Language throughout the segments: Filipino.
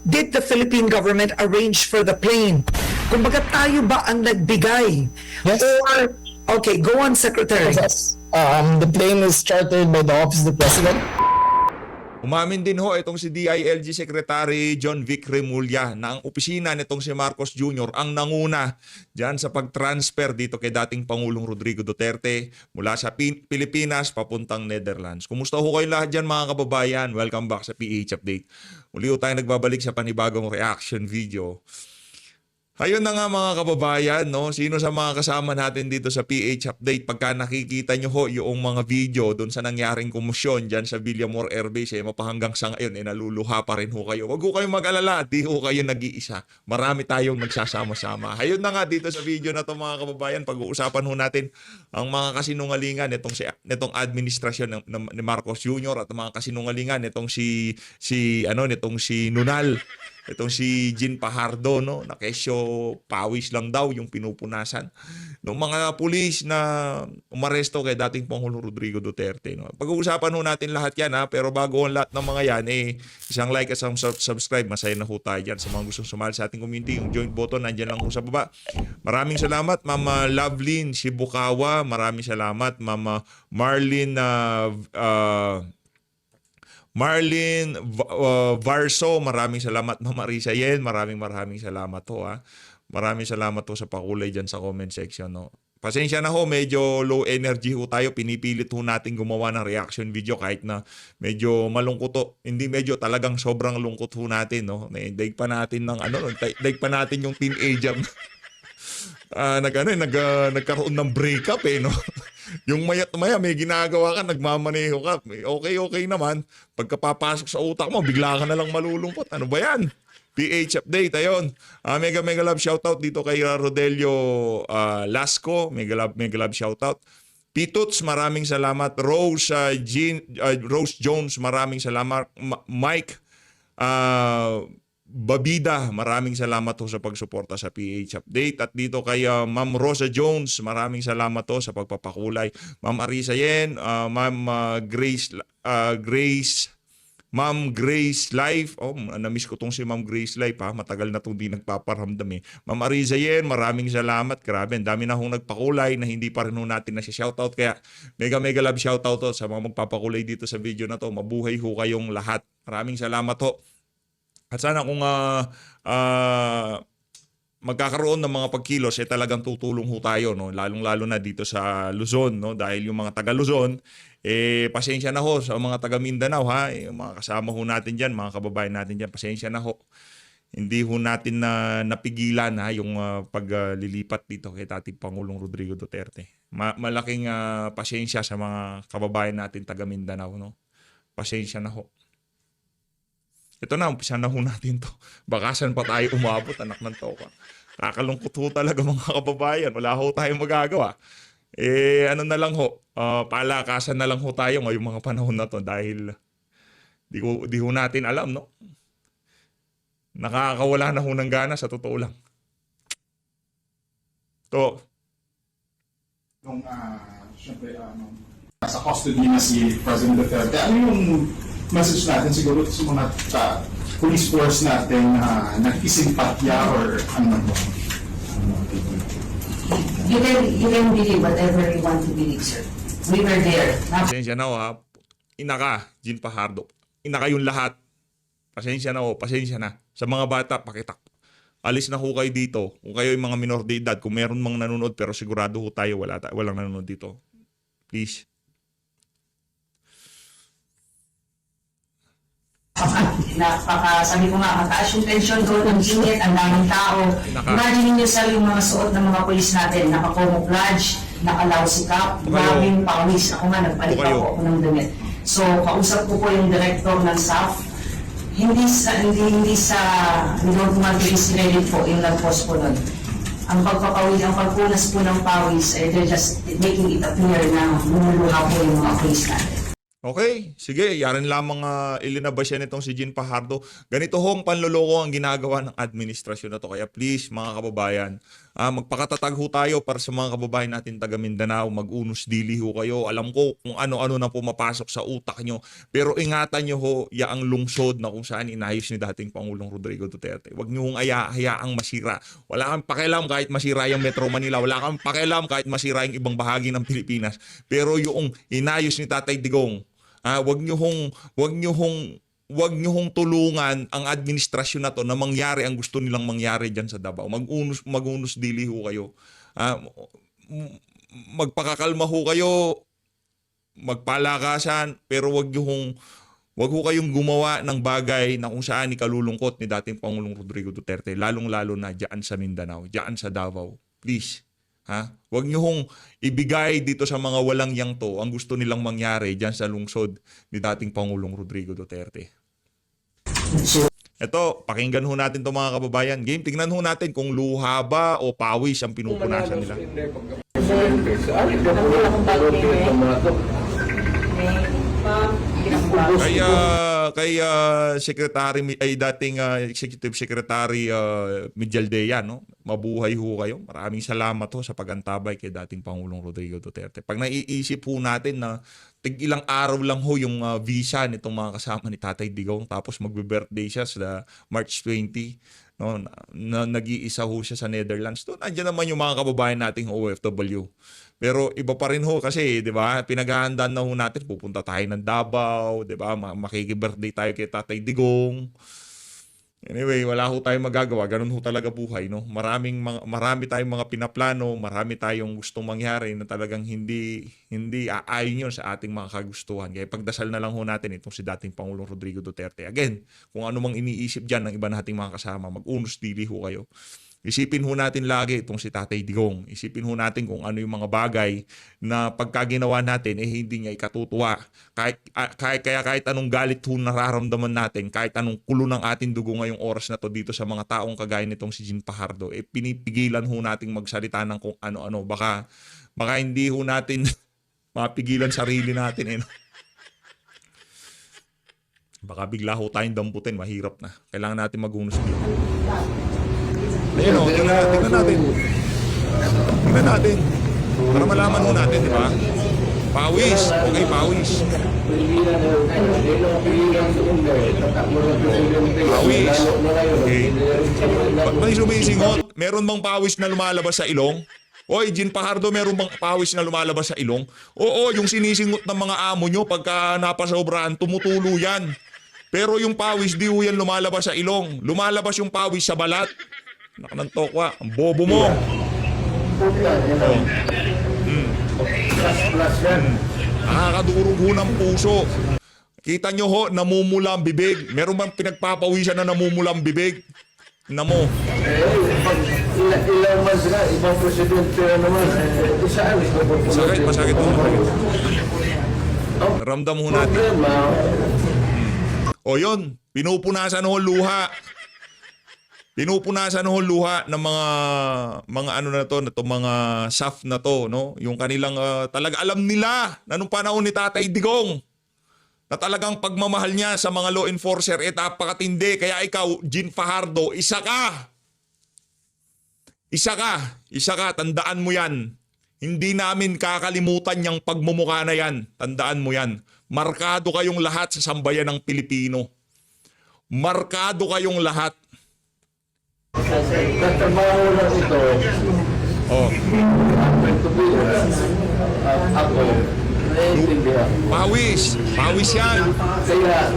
did the Philippine government arrange for the plane? Kumbaga tayo ba ang nagbigay? Yes. Or, okay, go on, Secretary. Yes. The plane is chartered by the Office of the President. Umamin din ho itong si DILG Secretary John Vic Remulla na ang opisina nitong si Marcos Jr. ang nanguna dyan sa pag-transfer dito kay dating Pangulong Rodrigo Duterte mula sa Pilipinas papuntang Netherlands. Kumusta ho kayo lahat dyan mga kababayan? Welcome back sa PH Update. Muli ho tayo nagbabalik sa panibagong reaction video. Ayun na nga mga kababayan, no? Sino sa mga kasama natin dito sa PH Update, pagka nakikita nyo ho yung mga video doon sa nangyaring kumusyon dyan sa Villamor Air Base, mapahanggang sa ngayon, naluluha pa rin ho kayo. Huwag ho kayong mag-alala, di ho kayo nag-iisa. Marami tayong nagsasama-sama. Ayun na nga dito sa video na to mga kababayan, pag-uusapan ho natin ang mga kasinungalingan nitong administrasyon ni Marcos Jr. at mga kasinungalingan nitong si Nunal. Itong si Jean Fajardo, no, na kesyo pawis lang daw yung pinupunasan ng mga pulis na umaresto kay dating Pangulong Rodrigo Duterte. No. Pag-uusapan ho natin lahat yan, ha, pero bago ang lahat ng mga yan, isang like at isang subscribe, masaya na ho tayo dyan. Sa mga gustong sumali sa ating community, yung join button, nandyan lang ho sa baba. Maraming salamat, Mama Lovelyn Shibukawa. Maraming salamat, Mama Marlene Varso, maraming salamat. Mama Risa Yen, maraming salamat ho, ha. Maraming salamat ho sa pakulay dyan sa comment section, no. Pasensya na ho, medyo low energy ho tayo. Pinipilit ho natin gumawa ng reaction video kahit na medyo malungkot ho. Hindi medyo, talagang sobrang lungkot ho natin, no. Daig pa natin yung teenager. Nagkaroon ng breakup no. Yung maya may ginagawa ka, nagmamaneho ka. Okay naman. Pagkapapasok sa utak mo, bigla ka na lang malulungkot. Ano ba yan? PH Update, ayun. Mega love shoutout dito kay Rodelio Lasco. Mega love shoutout. Pituts, maraming salamat. Rose Jones, maraming salamat. Mike Babida, maraming salamat ho sa pagsuporta sa PH Update. At dito kay Ma'am Rosa Jones, maraming salamat ho sa pagpapakulay. Ma'am Arisa Yen, Ma'am Grace Life. Na-miss ko tong si Ma'am Grace Life, ha. Matagal na itong di nagpaparamdam, Ma'am Arisa Yen, maraming salamat. Grabe, dami na hong nagpakulay na hindi pa rin ho natin na shoutout. Kaya mega love shoutout ho sa mga magpapakulay dito sa video na to. Mabuhay ho kayong lahat. Maraming salamat ho. At sana kung magkakaroon ng mga pagkilos, talagang tutulong ho tayo, no? Lalong-lalo na dito sa Luzon, no? Dahil yung mga taga Luzon, pasensya na ho sa mga taga Mindanao, ha? Yung mga kasama ho natin dyan, mga kababayan natin dyan, pasensya na ho. Hindi ho natin napigilan, ha, yung paglilipat dito kay dating Pangulong Rodrigo Duterte. Malaking pasensya sa mga kababayan natin taga Mindanao, no? Pasensya na ho. Ito na, umpisa na ho natin to. Bakasan pa tayo umabot, anak ng toka. Kakalungkot ho talaga mga kababayan. Wala ho tayong magagawa. Ano na lang ho, palakasan na lang ho tayo ngayong mga panahon na to dahil di ho natin alam, no? Nakakawala na ho ng gana sa totoo lang. To. Siyempre, sa custody na si President Duterte, ano yung message natin siguro sa mga police force natin na nag-isimpatya or ano ba? You can believe whatever you want to believe, sir. We were there. Pasensya na ho, ha. Ina ka, Jean Fajardo. Ina kayong lahat. Pasensya na ho, pasensya na. Sa mga bata, pakitak. Alis na ho kayo dito. Kung kayo yung mga minor de edad, kung meron mga nanonood, pero sigurado ho tayo, walang nanonood dito. Please. Sabi ko nga, mataas yung tension doon, ang init, ang daming tao. Imagine niyo sir yung mga suot ng mga polis natin, naka-camouflage, naka-lousikap, maraming pawis. Ako nga, nagpalit pa po ako ng damit. So, kausap ko po yung director ng staff. Hindi don't want to discredit po yung nag-post po nun. Ang pagpunas po ng pawis, they're just making it appear na lumuluha po yung mga polis natin. Okay, sige, yaran lamang ilinabas yan itong si Jean Fajardo. Ganito hong panloloko ang ginagawa ng administrasyon na to. Kaya please, mga kababayan, magpakatatag ho tayo para sa mga kababayan natin taga Mindanao. Mag-unos dili ho kayo. Alam ko kung ano-ano na pumapasok sa utak nyo. Pero ingatan nyo ho yaang lungsod na kung saan inayos ni dating Pangulong Rodrigo Duterte. Huwag nyo hong hayaang masira. Wala kang pakialam kahit masira yung Metro Manila. Wala kang pakialam kahit masira yung ibang bahagi ng Pilipinas. Pero yung inayos ni Tatay Digong, wag niyo hong tulungan ang administrasyon na to na mangyari ang gusto nilang mangyari diyan sa Davao. Mag-unos dili ho kayo. Magpakakalma ho kayo. Magpalakasan, pero wag ho kayong gumawa ng bagay na kung saan ikalulungkot ni dating Pangulong Rodrigo Duterte, lalong-lalo na diyan sa Mindanao, diyan sa Davao. Please. Huwag niyo hong ibigay dito sa mga walang yang to ang gusto nilang mangyari diyan sa lungsod ni dating Pangulong Rodrigo Duterte. Ito, pakinggan ho natin to mga kababayan. Game, tingnan ho natin kung luha ba o pawis ang pinupunasan nila. Kaya Secretary ay dating Executive Secretary Mijaldea, no? Mabuhay ho kayo. Maraming salamat ho sa pagantabay kay dating Pangulong Rodrigo Duterte. Pag naiisip ho natin na ilang araw lang ho yung visa nitong mga kasama ni Tatay Digong, tapos magbe-birthday siya sa March 20, no? Nag-iisa ho siya sa Netherlands. Doon nandiyan naman yung mga kababayan nating OFW. Pero iba pa rin ho kasi, 'di ba? Pinaghahandaan na ho natin, pupunta tayo ng Davao, 'di ba? Makiki-birthday tayo kay Tatay Digong. Anyway, wala ho tayong magagawa. Ganun ho talaga buhay, no? Marami tayong mga pinaplano, marami tayong gustong mangyari na talagang hindi aayon yun sa ating mga kagustuhan. Kaya pagdasal na lang ho natin itong si dating Pangulong Rodrigo Duterte. Again, kung ano mang iniisip dyan ng iba nating mga kasama, mag-unos dili ho kayo. Isipin ho natin lagi itong si Tatay Digong. Isipin ho natin kung ano yung mga bagay na pagkaginawa natin hindi niya ikatutuwa. Kahit anong galit ho nararamdaman natin, kahit anong kulo ng ating dugo ngayong oras na to dito sa mga taong kagaya nitong si Jean Fajardo, pinipigilan ho nating magsalita ng kung ano-ano. Baka hindi ho natin mapigilan sarili natin. Baka bigla ho tayong damputin, mahirap na. Kailangan natin mag-unos dito. Ayun o, tingnan natin. Tingnan natin. Para malaman ho natin, di ba? Pawis. Okay, pawis. Pawis. Okay. Ba't may sumisingot? Meron bang pawis na lumalabas sa ilong? Oy, Jean Fajardo, meron bang pawis na lumalabas sa ilong? Oo, yung sinisingot ng mga amo nyo pagka napasobrahan, tumutulo yan. Pero yung pawis, di ho yan lumalabas sa ilong. Lumalabas yung pawis sa balat. Nakanantokwa, ang bobo mo. Nakakadurog ho ng puso. Kita nyo ho, namumula ang bibig. Meron bang pinagpapawisan na namumula ang bibig? Tingnan mo. Ilang months na, ibang presidente naman. Saan? Masakit ho. Ramdam ho natin. O yun, pinupunasan ho luha. Pinupunasan ho luha ng mga ano na to, mga SAF na to, no? Yung kanilang talaga alam nila na nung panahon ni Tatay Digong na talagang pagmamahal niya sa mga law enforcer napakatindi. Kaya ikaw, Jean Fajardo, isa ka. Isa ka, tandaan mo yan. Hindi namin kakalimutan yung pagmumukha na yan. Tandaan mo yan. Markado kayong lahat sa sambayan ng Pilipino. Markado kayong lahat. Tatrabaho lang ito. Oh. Ako, naiintindihan. Pawis yan. Kaya,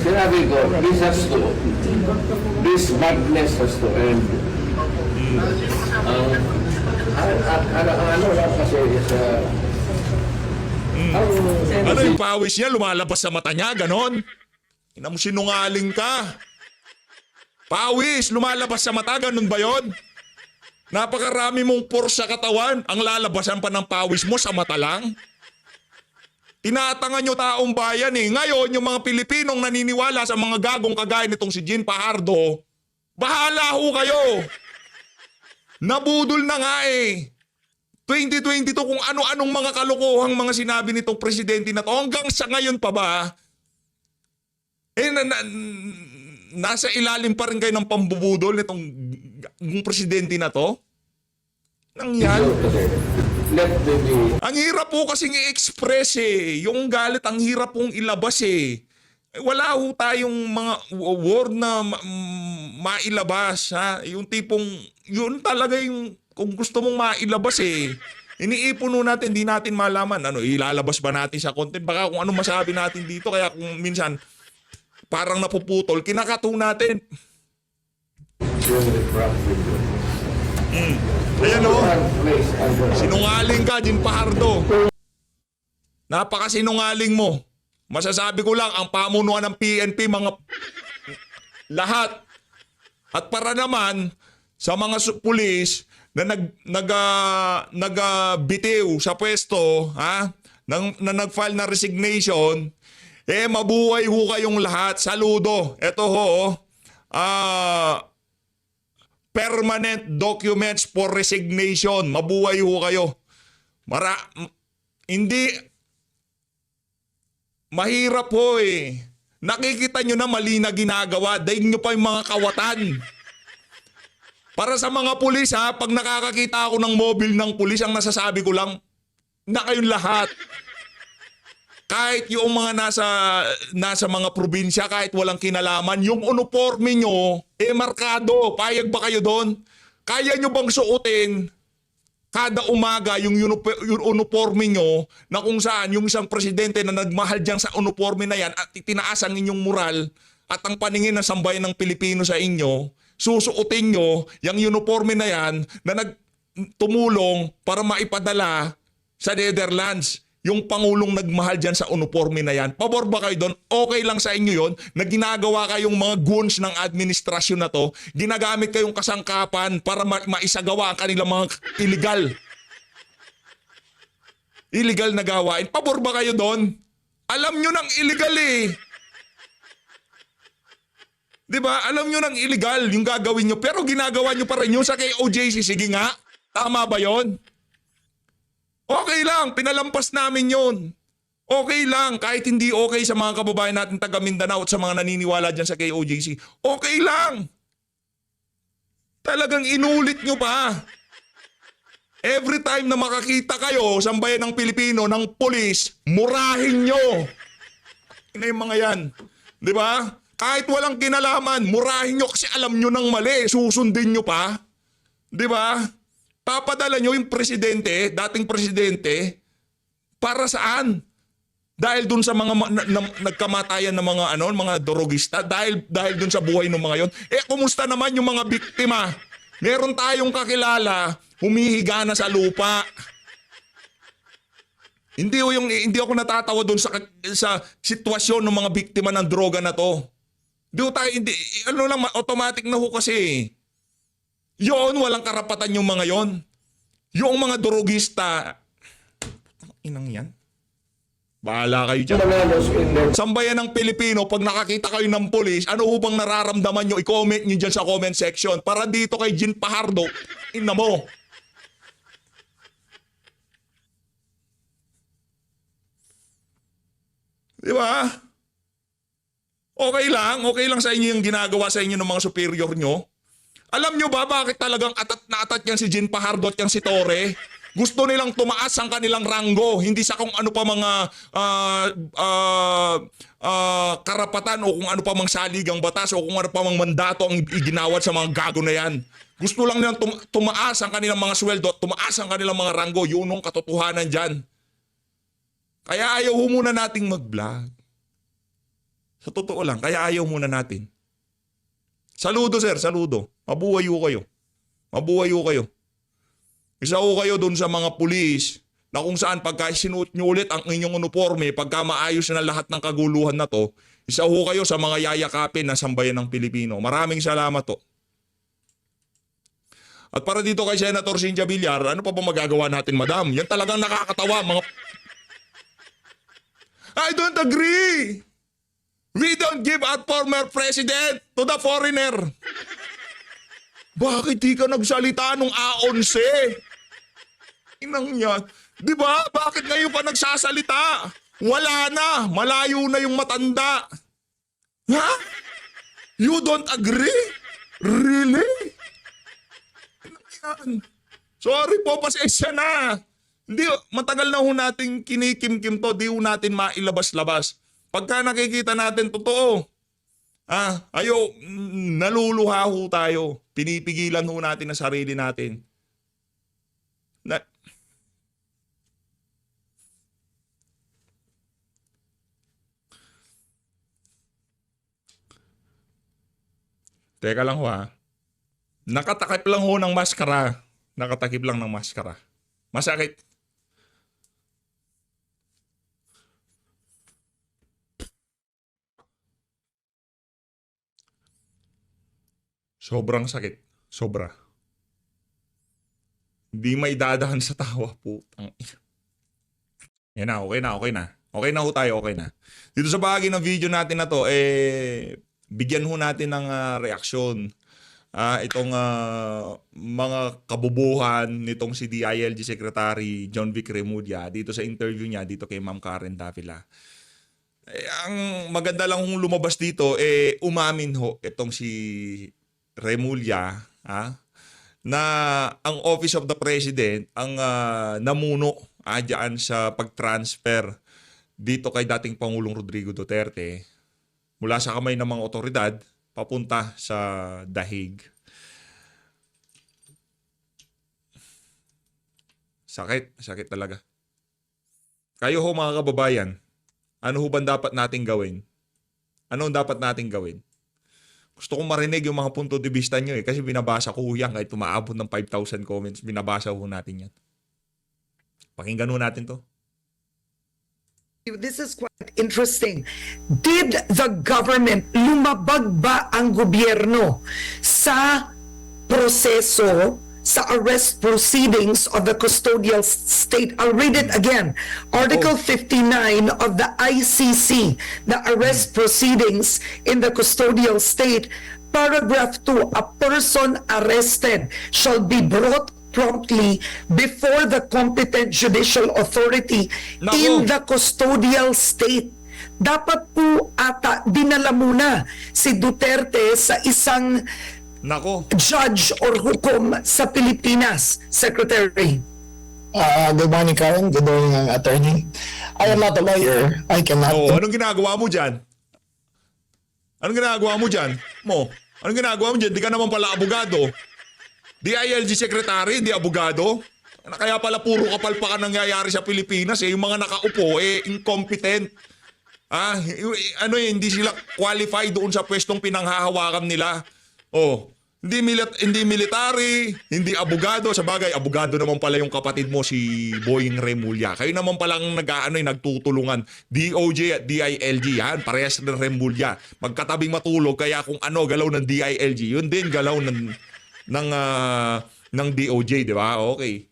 sinabi ko, this madness has to end. Ano lang kasi sa... Ano yung pawis niya? Lumalabas sa mata niya? Ganon? Ina mo, sinungaling ka. Pawis, lumalabas sa mata, ganun ba yun? Napakarami mong pores sa katawan, ang lalabasan pa ng pawis mo sa mata lang? Tinatangan nyo taong bayan eh. Ngayon, yung mga Pilipinong naniniwala sa mga gagong kagaya nitong si Jean Fajardo, bahala ho kayo. Nabudol na nga eh. 2022 kung ano-anong mga kalokohang mga sinabi nitong presidente na to. Hanggang sa ngayon pa ba, nasa ilalim pa rin kayo ng pambubudol nitong presidente na to? Nangyan. Let them be. Ang hirap po kasing i-express eh. Yung galit, ang hirap pong ilabas eh. Wala ho tayong mga word na mailabas. Ha? Yung tipong, yun talaga yung, kung gusto mong mailabas eh. Iniipon ho natin, di natin malaman. Ano, ilalabas ba natin sa content? Baka kung ano masabi natin dito. Kaya kung minsan, parang napuputol, kinakato natin. Ayan o. Sinungaling ka, Jin Fajardo. Napakasinungaling mo. Masasabi ko lang, ang pamunuan ng PNP, mga lahat. At para naman sa mga pulis na nagbitiw sa pwesto, na nag-file na resignation, mabuhay ho kayong lahat. Saludo. Ito ho, permanent documents for resignation. Mabuhay ho kayo. Hindi, mahirap ho eh. Nakikita nyo na mali na ginagawa. Daig nyo pa yung mga kawatan. Para sa mga pulis ha, pag nakakakita ako ng mobile ng pulis, ang nasasabi ko lang, na kayong lahat. Kahit yung mga nasa mga probinsya, kahit walang kinalaman, yung uniforme nyo, markado. Payag ba kayo doon? Kaya nyo bang suotin kada umaga yung uniforme nyo na kung saan yung isang presidente na nagmahal dyan sa uniforme na yan at itinaas ang inyong moral at ang paningin ng sambayan ng Pilipino sa inyo, susuotin nyo yung uniforme na yan na nagtumulong para maipadala sa Netherlands. Yung Pangulong nagmahal dyan sa uniforme na yan. Pabor ba kayo doon? Okay lang sa inyo yon na ginagawa kayong mga goons ng administrasyon na to, ginagamit kayong kasangkapan para maisagawa ang kanilang mga illegal na gawain. Pabor ba kayo doon? Alam nyo nang illegal eh. Diba? Alam nyo nang illegal yung gagawin nyo, pero ginagawa nyo pa rin yun sa KOJC. Sige nga, tama ba yon? Okay lang, pinalampas namin yon. Okay lang, kahit hindi okay sa mga kababayan natin taga Mindanao at sa mga naniniwala dyan sa KOJC. Okay lang. Talagang inulit nyo pa. Every time na makakita kayo sa bayan ng Pilipino ng pulis, murahin nyo. Ina yung mga yan. Di ba? Kahit walang kinalaman, murahin nyo kasi alam nyo nang mali. Susundin nyo pa. Di ba? Papadala nyo yung presidente, dating presidente, para saan? Dahil dun sa mga nagkamatayan ng mga drogista, dahil dun sa buhay ng mga yon. Kumusta naman yung mga biktima? Meron tayong kakilala, humihiga na sa lupa. Hindi ako natatawa dun sa sitwasyon ng mga biktima ng droga na to. Automatic na ho kasi. Yun, walang karapatan yung mga yon. Yung mga drogista, inang yan. Bahala kayo dyan. Sambayan ng Pilipino, pag nakakita kayo ng pulis, ano bang nararamdaman nyo? I-comment nyo dyan sa comment section. Para dito kay Jin Fajardo, ina mo. Di ba? Okay lang sa inyo yung ginagawa sa inyo ng mga superior nyo. Alam nyo ba bakit talagang atat na atat yan si Jin Fajardo at yan si Torre? Gusto nilang tumaas ang kanilang ranggo, hindi sa kung ano pa mga karapatan o kung ano pa mang saligang batas o kung ano pa mang mandato ang iginawad sa mga gago na yan. Gusto lang nilang tumaas ang kanilang mga sweldo at tumaas ang kanilang mga ranggo. Yun ang katotohanan dyan. Kaya ayaw muna nating mag-vlog. Sa totoo lang, kaya ayaw muna natin. Saludo sir, saludo. Mabuhay ho kayo. Mabuhay ho kayo. Isa ho kayo dun sa mga pulis na kung saan pagka sinuot nyo ulit ang inyong uniforme, pagka maayos na lahat ng kaguluhan na to, isa ho kayo sa mga yayakapin na sambayan ng Pilipino. Maraming salamat to. At para dito kay Senator Cynthia Villar, ano pa ba magagawa natin, madam? Yan talagang nakakatawa. I don't agree. We don't give out former president to the foreigner. Bakit di ka nagsalita nung A11? Inang yan. Di ba? Bakit ngayon pa nagsasalita? Wala na. Malayo na yung matanda. Ha? You don't agree? Really? Yan. Sorry po, pasensya na. Hindi, matagal na ho nating kinikim-kim to. Di ho natin mailabas-labas. Pagka nakikita natin, totoo. Naluluha ho tayo. Pinipigilan ho natin ang sarili natin. Teka lang ho ha. Nakatakip lang ho ng maskara. Nakatakip lang ng maskara. Masakit. Sobrang sakit. Sobra. Hindi may dadahan sa tawa, putang ina. Yan na, okay na, okay na. Okay na ho tayo, okay na. Dito sa bahagi ng video natin na to, bigyan ho natin ng reaksyon. Itong mga kabubuhan nitong si DILG Secretary John Vic Remulla dito sa interview niya dito kay Ma'am Karen Davila. Ang maganda lang hong lumabas dito, umamin ho itong si Remulla na ang Office of the President ang namuno dyan sa pag-transfer dito kay dating Pangulong Rodrigo Duterte mula sa kamay ng mga otoridad papunta sa Dahig. Sakit talaga. Kayo ho mga kababayan, ano ho ba dapat nating gawin? Ano dapat nating gawin? Gusto kong marinig yung mga punto de vista nyo kasi binabasa ko yan kahit tumaabot ng 5,000 comments, binabasa ho natin yan. Pakinggan ho natin to. This is quite interesting. Did the government, lumabag ba ang gobyerno sa proseso, sa arrest proceedings of the custodial state? I'll read it again. Article 59 of the ICC, the arrest proceedings in the custodial state, paragraph 2, a person arrested shall be brought promptly before the competent judicial authority in the custodial state. Dapat po ata dinala muna si Duterte sa isang judge or hukom sa Pilipinas, Secretary. Good morning, Karen. Good morning, attorney. I am not a lawyer. I cannot... Anong ginagawa mo dyan? Anong ginagawa mo dyan? Anong ginagawa mo dyan? Di ka naman pala abogado. DILG Secretary, hindi abogado. Kaya pala puro kapalpakan nangyayari sa Pilipinas. Yung mga nakaupo, incompetent. Hindi sila qualified doon sa pwestong pinanghahawakan nila. Hindi military, hindi abogado. Sa bagay, abogado naman pala yung kapatid mo, si Boying Remulla. Kayo naman palang nagtutulungan. DOJ at DILG, yan. Parehas ng Remulla. Magkatabing matulog, kaya kung galaw ng DILG, yun din galaw ng DOJ, di ba? Okay.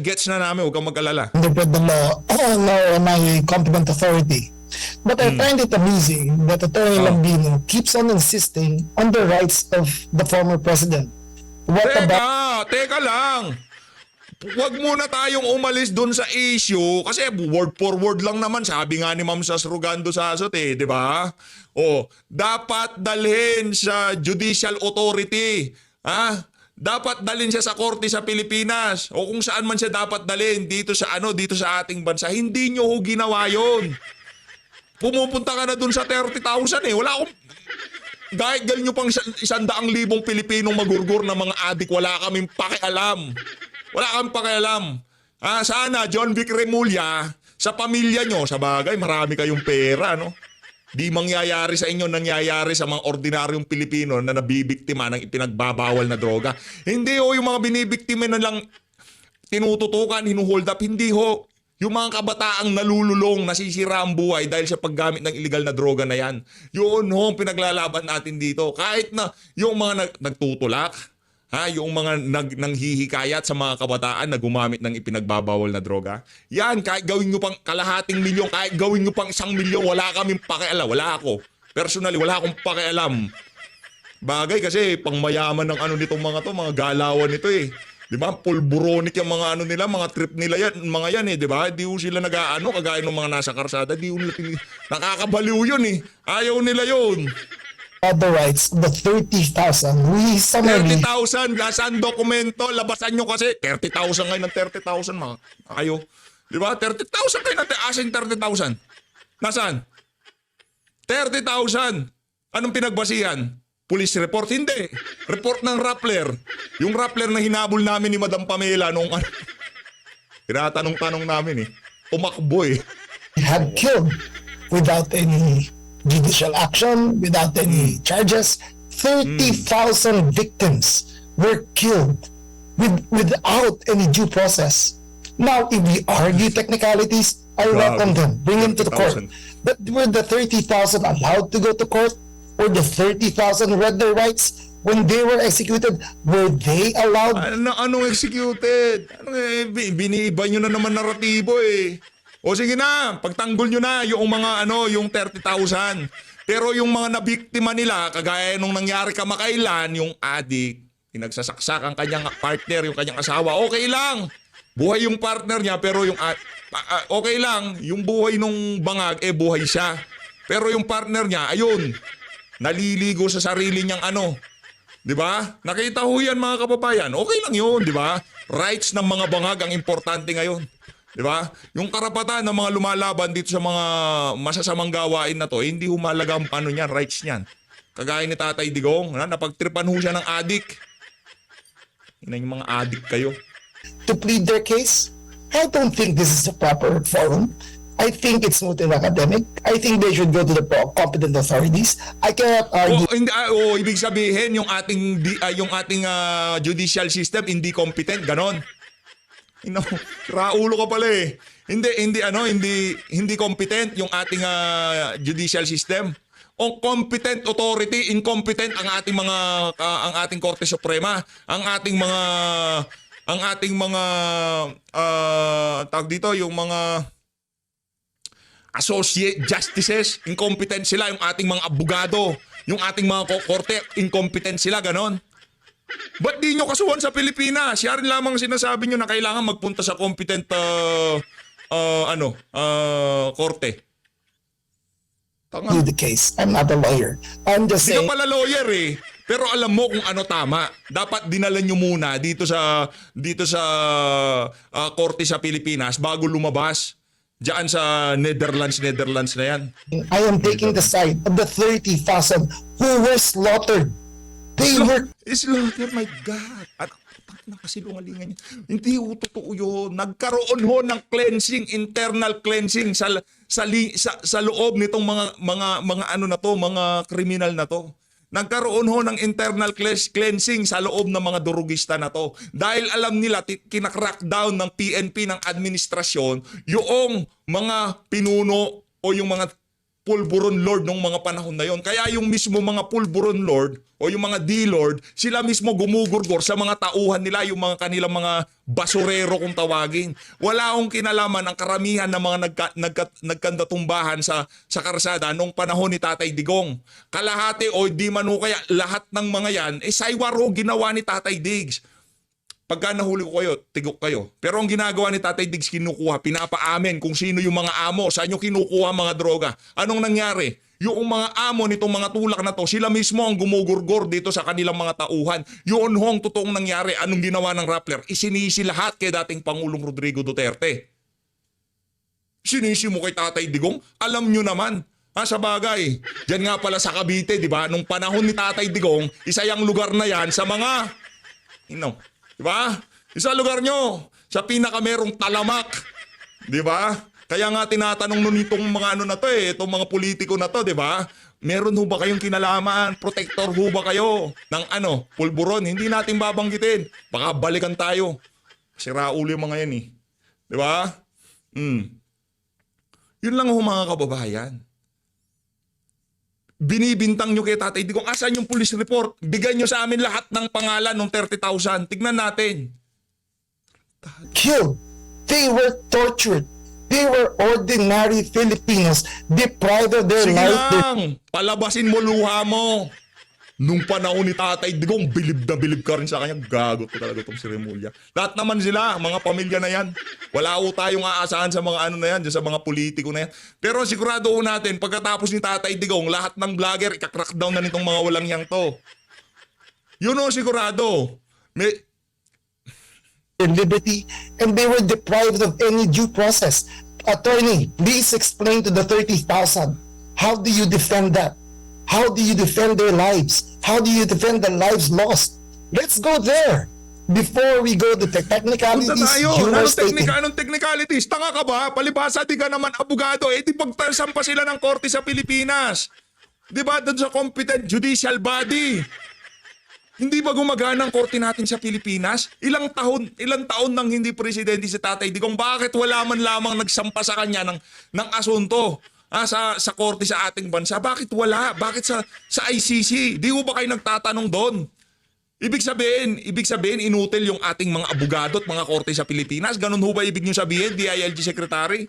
Gets na namin, huwag kang mag-alala. Interpret the law nor my competent authority. But I find it amusing that Attorney Lambino keeps on insisting on the rights of the former president. Teka lang. Huwag muna tayong umalis dun sa issue kasi word for word lang naman. Sabi nga ni Ma'am Sas Rugando Sasot di ba? Dapat dalhin sa judicial authority. Dapat dalhin siya sa korte sa Pilipinas o kung saan man siya dapat dalhin dito sa ating bansa. Hindi nyo ho ginawa yun. Pumupunta ka na dun sa 30,000 Wala akong... Kahit galing nyo pang 100,000 Pilipinong magurgur na mga adik, wala kaming pakialam. Wala kaming pakialam. Sana, John Vic Remulla, sa pamilya nyo, sa bagay, marami kayong pera, no? Di mangyayari sa inyo, nangyayari sa mga ordinaryong Pilipino na nabibiktima ng ipinagbabawal na droga. Hindi ho, yung mga binibiktima na lang tinututukan, hinuhold up, hindi ho. Yung mga kabataang nalululong, nasisira ang buhay dahil sa paggamit ng illegal na droga na yan. Yun ho, ang pinaglalaban natin dito. Kahit na yung mga nagtutulak, yung mga nanghihikayat sa mga kabataan na gumamit ng ipinagbabawal na droga. Yan, kahit gawin nyo pang kalahating milyon, kahit gawin nyo pang 1 milyon, wala kaming pakialam. Wala ako. Personally, wala akong pakialam. Bagay kasi pang mayaman ng nitong mga galawan nito Di ba? Pulburonic yung mga ano nila, mga trip nila yan, mga yan eh, di ba? Di ho sila nag-aano, kagaya ng mga nasa karsada, di ho nila nakakabaliw yun eh. Ayaw nila yun. The rights of the 30,000 we summarily 30,000, nasaan dokumento? Labasan nyo kasi. 30,000 ngayon ng 30,000 mga kayo. Di ba? 30,000 kayo ng asin 30,000. Nasaan? 30,000. Anong pinagbasihan? Police report? Hindi. Report ng Rappler. Yung Rappler na hinabol namin ni Madam Pamela nung ano. Tinatanong-tanong namin eh. Tumakbo eh. had killed without any judicial action, without any charges. 30,000 victims were killed without any due process. Now, if we argue technicalities, I welcome them. Bring them to the court. 30,000. But were the 30,000 allowed to go to court? Or the 30,000 read their rights when they were executed? Were they allowed? Anong executed? Biniiba nyo na naman naratibo eh. O sige na, pagtanggol nyo na yung mga yung 30,000. Pero yung mga nabiktima nila, kagaya nung nangyari kamakailan, yung adik, pinagsasaksak ang kanyang partner, yung kanyang asawa, okay lang. Buhay yung partner niya, pero yung okay lang, yung buhay nung bangag, buhay siya. Pero yung partner niya, ayun, naliligo sa sarili niyang di ba? Nakita ho yan mga kababayan. Okay lang yun, di ba? Rights ng mga bangag ang importante ngayon. Di ba? Yung karapatan ng mga lumalaban dito sa mga masasamang gawain na to, hindi humalaga ang niyan, rights niyan. Kagaya ni Tatay Digong, napagtripan ho siya ng adik. Yun yung mga adik kayo. To plead their case? I don't think this is the proper forum. I think it's not an academic. I think they should go to the competent authorities. I cannot argue. Ibig sabihin yung ating judicial system hindi competent, ganon. Raulo ka pala eh. Hindi competent yung ating judicial system. O competent authority, incompetent ang ating Korte Suprema, ang ating mga tawag dito, yung mga associate justices, incompetent sila, yung ating mga abogado, yung ating mga korte, incompetent sila, ganon. Ba't di nyo kasuhan sa Pilipinas? Yan rin lamang sinasabi nyo na kailangan magpunta sa competent korte. Tanga. the case. I'm not a lawyer. I'm just Di saying. ka pala lawyer eh. Pero alam mo kung ano tama. Dapat dinala nyo muna dito sa korte sa Pilipinas bago lumabas. Diyan sa Netherlands na yan. I am taking the side of the 30,000 who were slaughtered. They were Slaughtered, my God. At nakasilungalingan niya. Hindi ho totoo yun. Nagkaroon ho ng cleansing, internal cleansing sa loob nitong mga kriminal na to. Nagkaroon ho ng internal cleansing sa loob ng mga durugista na to. Dahil alam nila, kinakrockdown ng PNP, ng administrasyon, yung mga pinuno o yung mga pulburon lord ng mga panahon na yon. Kaya yung mismo mga pulburon lord o yung mga D-lord, sila mismo gumugurgor sa mga tauhan nila, yung mga kanilang mga basurero kung tawagin. Wala akong kinalaman ang karamihan ng mga nagkandatumbahan sa karsada nung panahon ni Tatay Digong. Kalahati o di man o kaya lahat ng mga yan, saywaro ginawa ni Tatay Diggs. Pagka nahuli ko kayo, tigok kayo. Pero ang ginagawa ni Tatay Diggs, kinukuha, pinapaamin kung sino yung mga amo, saan yung kinukuha mga droga. Anong nangyari? Yung mga amo nitong mga tulak na to, sila mismo ang gumugurgor dito sa kanilang mga tauhan. Yun hong totoong nangyari. Anong ginawa ng Rappler? Isinisi lahat kay dating Pangulong Rodrigo Duterte. Sinisi mo kay Tatay Digong? Alam nyo naman. Sa bagay, dyan nga pala sa Cavite, di ba? Nung panahon ni Tatay Digong, isa yung lugar na yan sa mga... Diba? Isa lugar nyo, sa pinakamerong talamak. Diba? Kaya nga tinatanong nun itong mga na to itong mga politiko na to, diba? Meron ho ba kayong kinalaman? Protector ho ba kayo ng pulburon? Hindi natin babanggitin. Baka balikan tayo. Sira ulo yung mga yan eh. Diba? Yun lang ho mga kababayan. Binibintang nyo kay Tatay Digong, asan yung police report? Bigay nyo sa amin lahat ng pangalan ng 30,000. Tignan natin. killed. They were tortured. They were ordinary Filipinos deprived of their Sige life. lang, palabasin mo luha mo. Nung panahon ni Tatay Digong, bilib na bilib ka rin sa kanya. Gago to talaga itong si Remulla. Lahat naman sila, mga pamilya na yan. Wala ko tayong aasahan sa mga ano na yan, sa mga politiko na yan. Pero sigurado ko natin, pagkatapos ni Tatay Digong, lahat ng vlogger, ika-crackdown na nitong mga walang yang to. Yun o sigurado. May, their liberty, and they were deprived of any due process. Attorney, please explain to the 30,000. How do you defend that? How do you defend their lives? How do you defend the lives lost? Let's go there before we go to the technicalities. punta tayo. You are stating. Anong technicalities? Tanga ka ba? Palibasa, di ka naman abogado. Eh, di pagtasampa sila ng korte sa Pilipinas. Di ba? Doon sa competent judicial body. Hindi ba gumagana ang korte natin sa Pilipinas? Ilang taon nang hindi presidente si Tatay Digong. Bakit wala man lamang nagsampa sa kanya ng asunto sa korte sa ating bansa? Bakit wala? Bakit sa ICC? Di mo ba kayo nagtatanong doon? Ibig sabihin inutil yung ating mga abogado at mga korte sa Pilipinas. Ganun ho ba ibig nyo sabihin, DILG Secretary?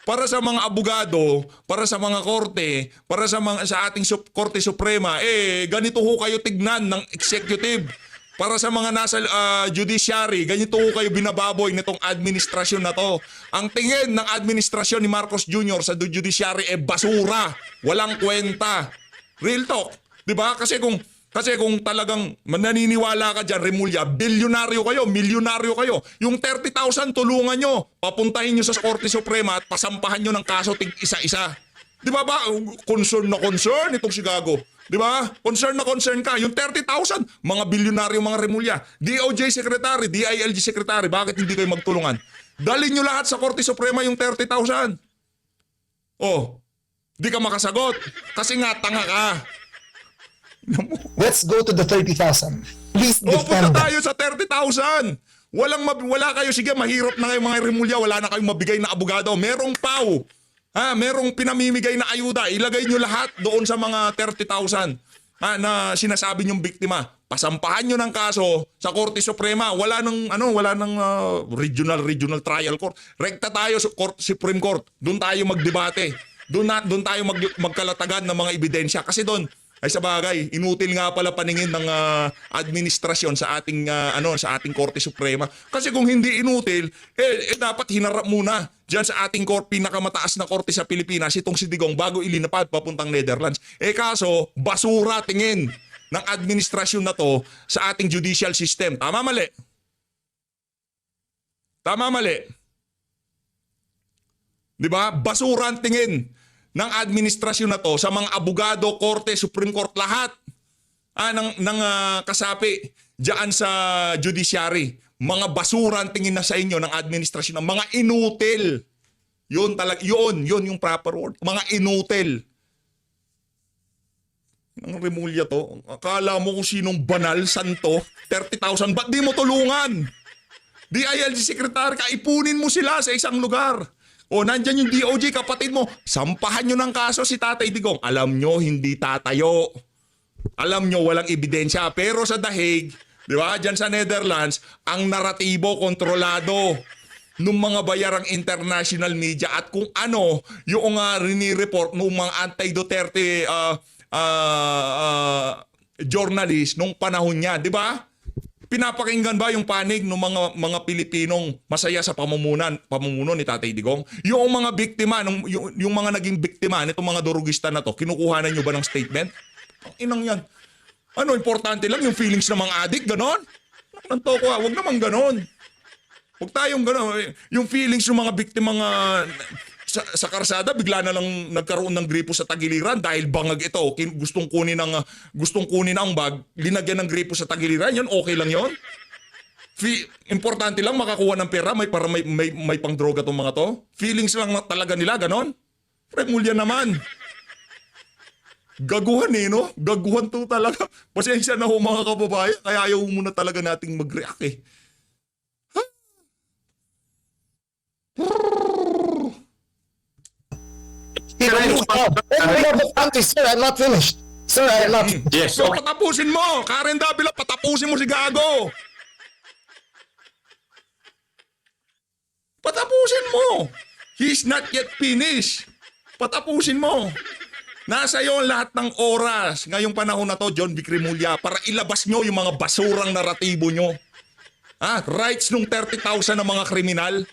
Para sa mga abogado, para sa mga korte, para sa ating Korte Suprema, ganito ho kayo tignan ng executive. Para sa mga nasa judiciary, ganito ho kayo binababoy nitong administrasyon na to. Ang tingin ng administrasyon ni Marcos Jr. sa judiciary basura, walang kwenta. Real talk, 'di ba? Kasi kung talagang naniniwala ka dyan, Remulla, bilyonaryo kayo, milyonaryo kayo. Yung 30,000 tulungan nyo, papuntahin nyo sa Korte Suprema at pasampahan nyo ng kaso tig isa-isa. Di ba ba? Concern na concern itong si Gago. Di ba? Concern na concern ka. Yung 30,000, mga bilyonaryo mga Remulla. DOJ Secretary, DILG Secretary, bakit hindi kayo magtulungan? Dalhin nyo lahat sa Korte Suprema yung 30,000. Oh, di ka makasagot. Kasi nga, tanga ka. Let's go to the 30,000. Please Punta defend that. tayo sa 30,000. Wala kayo, sige, mahirap na kayo mga Remulla, wala na kayong mabigay na abogado. Merong PAW. Merong pinamimigay na ayuda. Ilagay nyo lahat doon sa mga 30,000 na sinasabi nyong biktima. Pasampahan nyo ng kaso sa Korte Suprema. Wala nang regional trial court. Rekta tayo sa Supreme Court. Doon tayo magdebate. Doon tayo magkalatagan ng mga ebidensya. Kasi doon, ay sa bagay, inutil nga pala paningin ng administrasyon sa ating sa ating Korte Suprema. Kasi kung hindi inutil, dapat hinarap muna diyan sa ating pinakamataas na korte sa Pilipinas itong si Digong bago ilinapad papuntang Netherlands. Kaso basura tingin ng administrasyon na to sa ating judicial system. Tama mali? Tama mali? 'Di ba? Basura ang tingin ng administrasyon na to sa mga abogado, korte, Supreme Court, lahat ng kasapi diyan sa judiciary. Mga basura ang tingin na sa inyo ng administrasyon, ng mga inutil. Yun yung proper word. Mga inutil. Ang Remulla to, akala mo kung sinong banal, santo, 30,000, ba't di mo tulungan? DILG Secretary ka, ipunin mo sila sa isang lugar. O nandyan yung DOJ, kapatid mo, sampahan nyo ng kaso si Tatay Digong. Alam nyo, hindi tatayo. Alam nyo, walang ebidensya. Pero sa The Hague, di ba, dyan sa Netherlands, ang naratibo kontrolado ng mga bayarang international media at kung ano yung rini-report ng mga anti-Duterte journalist nung panahon niya, di ba? Pinapakinggan ba yung panig ng mga Pilipinong masaya sa pamumuno ni Tatay Digong? Yung mga biktima, yung mga naging biktima nitong mga durugista na to, kinukuhanan nyo ba ng statement? Ang inang yan. Ano, importante lang yung feelings ng mga adik, ganon? Nanto ko, wag naman ganon. Huwag tayong ganon. Yung feelings ng mga biktima sa karsada, bigla na lang nagkaroon ng gripo sa tagiliran dahil bangag ito. Gustong kunin ang bag, linagyan ng gripo sa tagiliran, yun okay lang yun. Importante lang makakuha ng pera, may pangdroga tong mga to. Feelings lang talaga nila, ganon. Remulla naman. Gaguhan no? Gaguhan to talaga. Pasensya na ho mga kababayan, kaya ayaw muna talaga nating mag-react Sir, I'm not finished. Sir, I'm not. Yes. So, patapusin mo! Karen Davila, patapusin mo si Gago! Patapusin mo! He's not yet finished. Patapusin mo. Nasa iyo ang lahat ng oras ngayong panahon na to, John Vic Remulla, para ilabas nyo yung mga basurang naratibo nyo. Rights nung 30,000 na mga kriminal,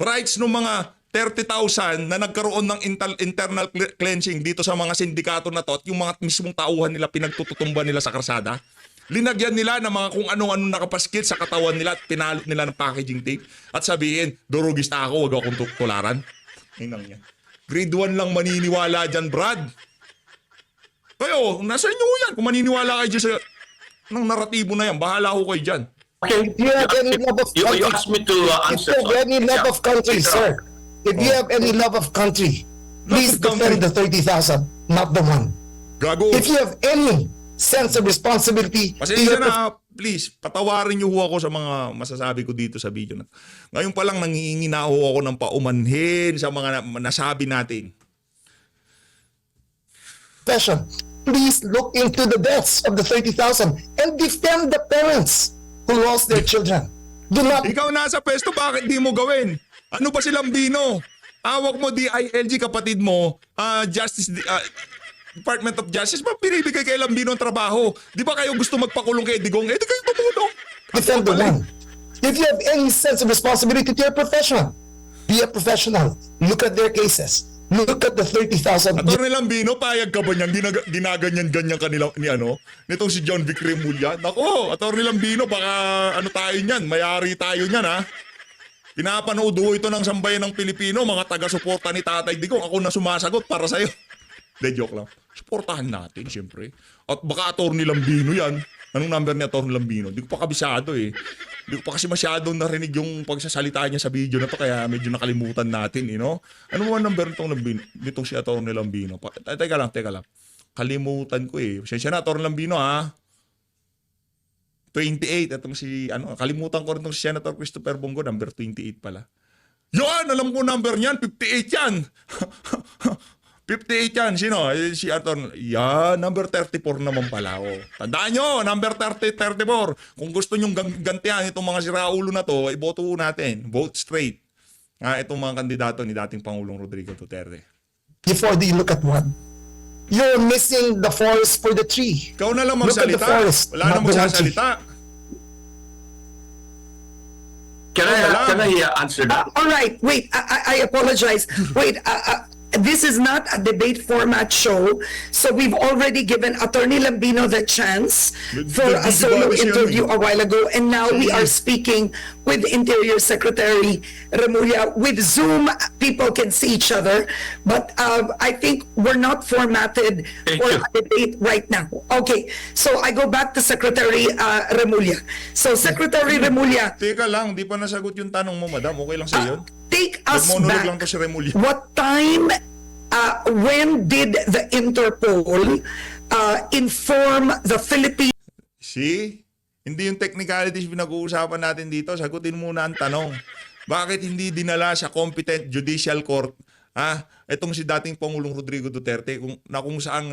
rights nung mga 30,000 na nagkaroon ng internal cleansing dito sa mga sindikato na to at yung mga mismong tauhan nila pinagtututumban nila sa karsada. Linagyan nila ng mga kung anong nakapaskil sa katawan nila at pinalot nila ng packaging tape at sabihin, durugista ako, wag akong tularan. Inang yan. Grade 1 lang maniniwala dyan, Brad. Kayo, nasa inyo yan. Kung maniniwala kayo dyan sa ng naratibo na yan, bahala ko kayo dyan. If you have any love of You country, asked me to if answer. you have any love of country, sir, if you have any love of country, please Love of country. defend the 30,000, not the one. Gago. If you have any sense of responsibility, to Pasensya your na, please, patawarin niyo ho ako sa mga masasabi ko dito sa video na. Ngayon pa lang nangihingi na ho ako ng paumanhin sa mga nasabi natin. profession, please look into the deaths of the 30,000 and defend the parents who lost their children. Do not Ikaw nasa pwesto, bakit di mo gawin? Ano ba si Lambino? Awak mo DILG, kapatid mo, Department of Justice, ba pinibigay kay Lambino ang trabaho? Di ba kayo gusto magpakulong kay Digong? Di kayo tumulong. defend the one. If you have any sense of responsibility to your profession, be a professional. Look at their cases. Look at the 30,000. Attorney Lambino, payag ka ba niyan? Ginaganyan-ganyan kanila nitong si John Vic Remulla. Nako, Attorney Lambino, baka ano tayo niyan, mayari tayo niyan ha. Pinapanood ho ito ng sambayan ng Pilipino, mga taga-suporta ni Tatay Digong. Ako na sumasagot para sa'yo. De, joke lang. Suportahan natin, siyempre. At baka Attorney Lambino yan. Anong number ni Attorney Lambino? Di ko pa kabisado eh. Di ko pa kasi masyadong narinig yung pagsasalita niya sa video na to, kaya medyo nakalimutan natin, you know? Ano mo ang number nitong si Attorney Lambino? Teka lang. Kalimutan ko eh. Pasensya na, Attorney Lambino ha. 28. Itong si, kalimutan ko rin itong si Senator Christopher Bongo, number 28 pala. Yan! Alam ko number niyan, 58 yan! 58 yan. Sino? Si Attorney. Yan, number 34 naman pala. Oh. Tandaan nyo, number 34. Kung gusto nyong gantihan itong mga siraulo na to, iboto natin. Vote straight. Itong mga kandidato ni dating Pangulong Rodrigo Duterte. Before you look at one, you're missing the forest for the tree. Ikaw na lang Look at the magsalita. forest, Wala not na the one tree. magsasalita. Can I answer that? All right, wait, I apologize. Wait, this is not a debate format show, so we've already given Attorney Lambino the chance for a solo interview a while ago, and now we are speaking with Interior Secretary Remulla. With Zoom, people can see each other, but I think we're not formatted Thank for you. a debate right now. Okay, so I go back to Secretary Remulla. So Secretary Remulla, Teka lang, di pa nasagot yung tanong mo, madam. Okay lang sa yun? take us Nag-monologue lang back. to si Remulla. What time, when did the Interpol inform the Philippines? See? Hindi yung technicalities pinag-uusapan natin dito. Sagutin muna ang tanong. Bakit hindi dinala sa competent judicial court itong si dating Pangulong Rodrigo Duterte kung saang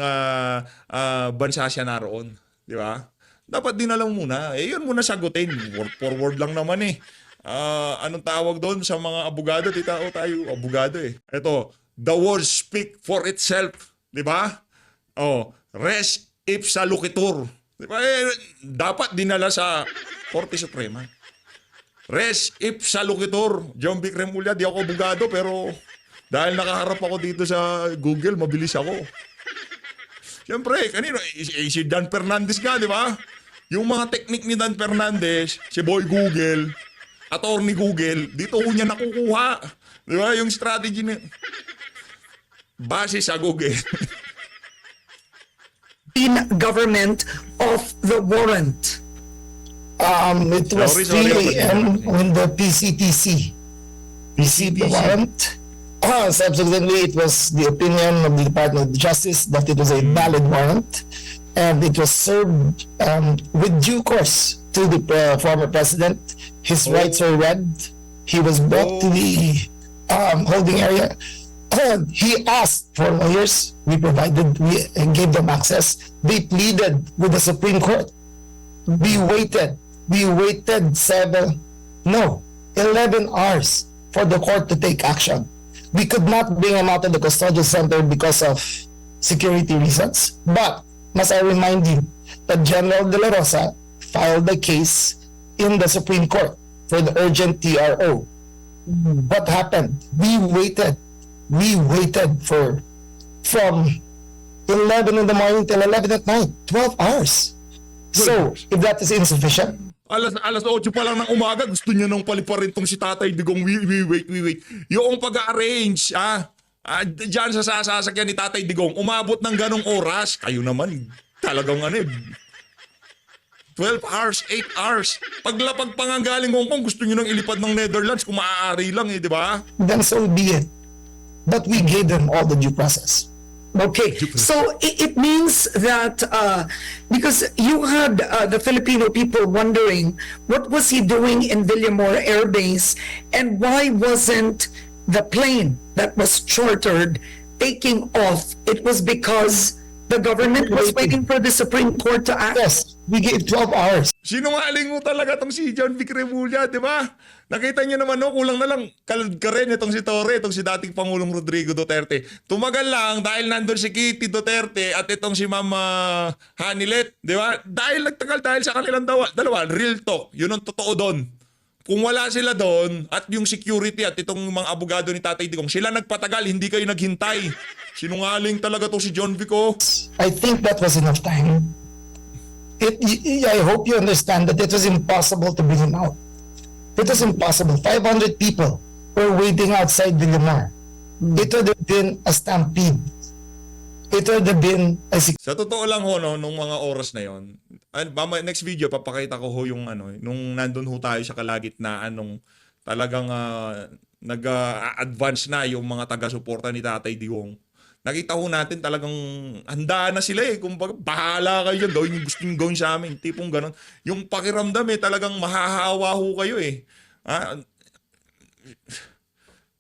bansa siya naroon? Di ba? Dapat dinala muna. Yun muna sagutin. Word for word lang naman eh. Anong tawag doon sa mga abogado? Tayo abogado eh. Ito, the words speak for itself. Di ba? Res ipsa loquitur. Di ba? Dapat dinala sa Korte Suprema. Res ipsa loquitur. John Vic Remulla, di ako abogado pero dahil nakaharap ako dito sa Google, mabilis ako. Siyempre, kanino? Si Dan Fernandez ka, di ba? Yung mga technique ni Dan Fernandez, si Boy Google, Attorney Google, dito ko niya nakukuha. Di ba? Yung strategy niya. Base sa Google. Government of the warrant. It was Sorry, 3 a.m. when the PCTC received the warrant. Subsequently, it was the opinion of the Department of Justice that it was a valid warrant, and it was served with due course to the former president. His rights were read. He was brought to the holding area. He asked for lawyers. We gave them access. They pleaded with the Supreme Court. We waited 11 hours for the court to take action. We could not bring him out of the custodial center because of security reasons. But must I remind you that General De La Rosa filed a case in the Supreme Court for the urgent TRO. What happened? We waited from 11 in the morning till 11 at night, 12 hours. So, if that is insufficient, Alas 8 pa lang ng umaga, gusto niya nang paliparin tong si Tatay Digong. We wait. Yung pag-arrange, dyan sa sasakyan ni Tatay Digong, umabot ng ganong oras. Kayo naman, talagang 12 hours, 8 hours. Paglapag pa nga galing Hong Kong, gusto niyo nang ilipad ng Netherlands kung maaari lang di ba? then so be it. But we gave them all the due process. Okay, so it means that because you had the Filipino people wondering what was he doing in Villamor Air Base and why wasn't the plane that was chartered taking off? It was because the government was waiting for the Supreme Court to act. Yes, we gave 12 hours. Sinungaling mo talaga tong si John Vic Remulla, di ba? Nakita niyo naman kulang na lang kalad ka rin itong si Torre, itong si dating Pangulong Rodrigo Duterte. Tumagal lang dahil nandun si Kitty Duterte at itong si Mama Hanilet, di ba? Dahil nagtagal dahil sa kanilang dalawa, real talk, yun ang totoo doon. Kung wala sila doon at yung security at itong mga abogado ni Tatay Digong, sila nagpatagal, hindi kayo naghintay. Sinungaling talaga to si John Vic. I think that was enough time. I hope you understand that it was impossible to bring him out. It was impossible. 500 people were waiting outside Villamor. It would have been a stampede. It would have been a Sa totoo lang nung mga oras na yon. Next video papakita ko yung nung nandun tayo sa kalagitnaan nung talagang nag-advance na yung mga taga-suporta ni Tatay Digong. Nakita natin talagang handa na sila kung bahala kayo dyan, gawin yung gusto nyo gawin sa amin, tipong ganon. Yung pakiramdam talagang mahahawa kayo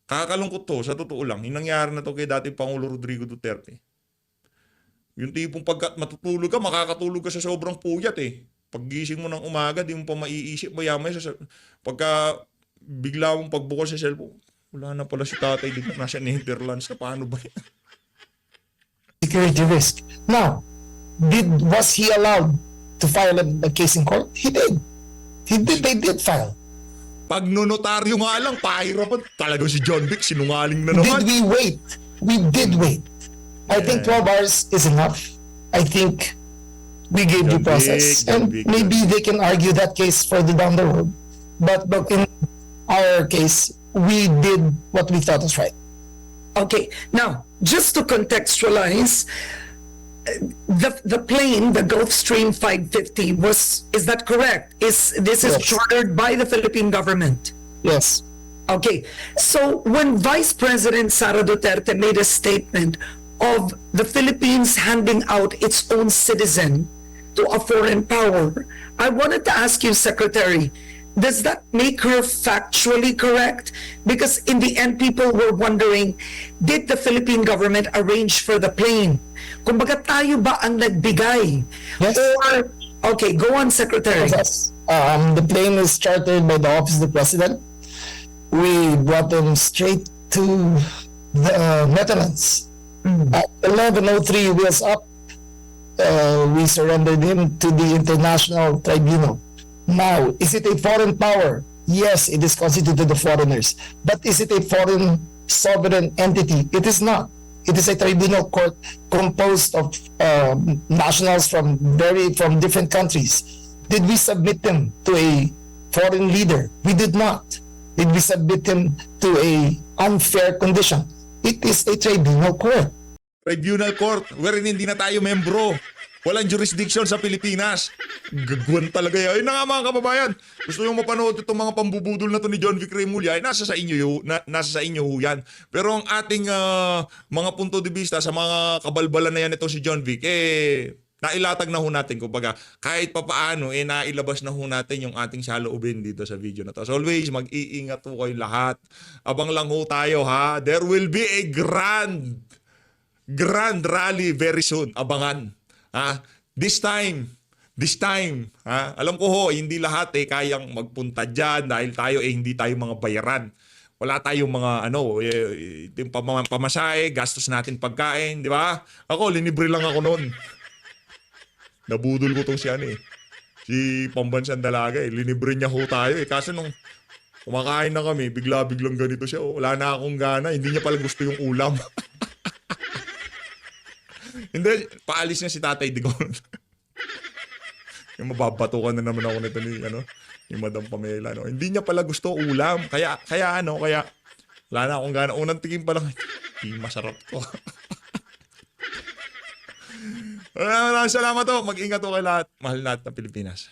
Kakalungkot to, sa totoo lang. Yung nangyari na to kay dating Pangulo Rodrigo Duterte. Yung tipong pagka matutulog ka, makakatulog ka sa sobrang puyat Paggising mo ng umaga, di mo pa maiisip, maya-maya pagka bigla mong pagbukol sa cellphone, wala na pala si Tatay dito, nasa Netherlands na, paano ba yan? security risk. Now, was he allowed to file a case in court? He did. They did file. Pag notaryo nga lang, pahirapan. Talagang si John Vic, sinungaling na naman. Did we wait? We did wait. I think 12 hours is enough. I think we gave due process. And maybe they can argue that case further down the road. But in our case, we did what we thought was right. Okay, now, just to contextualize, the plane, the Gulfstream 550 is that correct? This is Yes. chartered by the Philippine government? Yes. Okay, so when Vice President Sara Duterte made a statement of the Philippines handing out its own citizen to a foreign power, I wanted to ask you, Secretary, does that make her factually correct? Because in the end, people were wondering, did the Philippine government arrange for the plane? Kumbaga tayo ba ang nagbigay? Yes. Or, okay, go on, Secretary. Yes. The plane is chartered by the Office of the President. We brought them straight to the Netherlands. At 11:03 wheels up, we surrendered him to the International Tribunal. Now, is it a foreign power? Yes, it is constituted of foreigners. But is it a foreign sovereign entity? It is not. It is a tribunal court composed of nationals from different countries. Did we submit them to a foreign leader? We did not. Did we submit them to a unfair condition? It is a tribunal court. Tribunal Court, wherein hindi na tayo membro. Walang jurisdiction sa Pilipinas. Gagwan talaga yan. Ayun na nga mga kababayan. Gusto nyo mapanood itong mga pambubudol na to ni John Vic Remulla, nasa sa inyo ho yan. Pero ang ating mga punto de vista sa mga kabalbalan na yan ito si John Vic, nailatag na ho natin. Kumbaga, kahit papaano, nailabas na ho natin yung ating saloobin dito sa video na to. As always, mag-iingat ho kayo lahat. Abang lang ho tayo ha. There will be a grand rally very soon. Abangan. This time, alam ko ho, hindi lahat kayang magpunta dyan dahil tayo hindi tayo mga bayaran. wala tayong mga yung pamasahe, gastos natin pagkain, di ba? Ako, linibre lang ako noon. Nabudol ko tong si Pambansang Dalaga linibre niya ho tayo Kaso nung kumakain na kami, biglang ganito siya. Wala na akong gana, hindi niya pala gusto yung ulam. Hindi, paalis niya si Tatay Digong. Yung mababatukan na naman ako nito ni Madam Pamela. Hindi niya pala gusto ulam. Kaya wala na akong gana. Unang tingin pa lang, hindi masarap to. Maraming salamat to. Mag-ingat to kay lahat. Mahal natin ng Pilipinas.